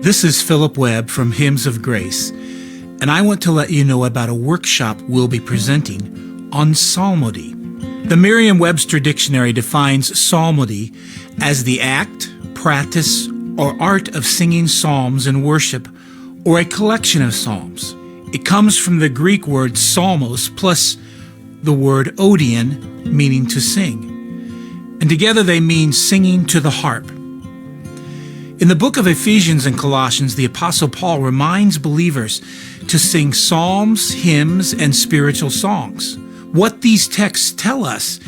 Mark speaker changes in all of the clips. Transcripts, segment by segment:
Speaker 1: This is Philip Webb from Hymns of Grace, and I want to let you know about a workshop we'll be presenting on psalmody. The Merriam-Webster Dictionary defines psalmody as the act, practice, or art of singing psalms in worship, or a collection of psalms. It comes from the Greek word psalmos plus the word odion, meaning to sing. And together they mean singing to the harp. In the book of Ephesians and Colossians, the Apostle Paul reminds believers to sing psalms, hymns, and spiritual songs. What these texts tell us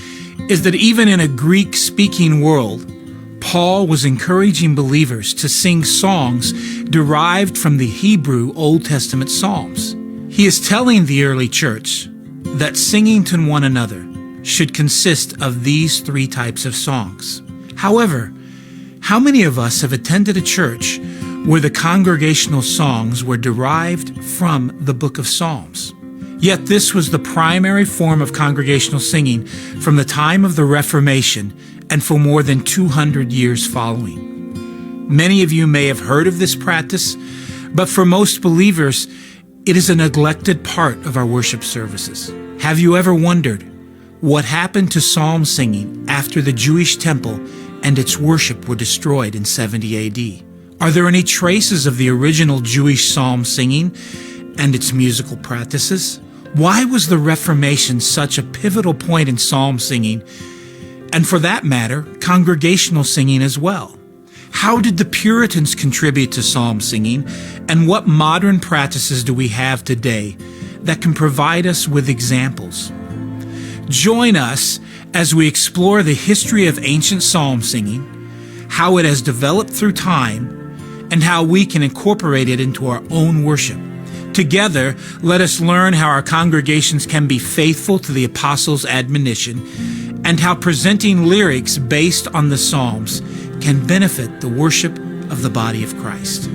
Speaker 1: is that even in a Greek-speaking world, Paul was encouraging believers to sing songs derived from the Hebrew Old Testament Psalms. He is telling the early church that singing to one another should consist of these three types of songs. However, how many of us have attended a church where the congregational songs were derived from the book of Psalms? Yet this was the primary form of congregational singing from the time of the Reformation and for more than 200 years following. Many of you may have heard of this practice, but for most believers, it is a neglected part of our worship services. Have you ever wondered what happened to psalm singing after the Jewish temple and its worship were destroyed in 70 AD? Are there any traces of the original Jewish psalm singing and its musical practices? Why was the Reformation such a pivotal point in psalm singing, and for that matter, congregational singing as well? How did the Puritans contribute to psalm singing, and what modern practices do we have today that can provide us with examples? Join us as we explore the history of ancient psalm singing, how it has developed through time, and how we can incorporate it into our own worship. Together, let us learn how our congregations can be faithful to the apostles' admonition and how presenting lyrics based on the Psalms can benefit the worship of the body of Christ.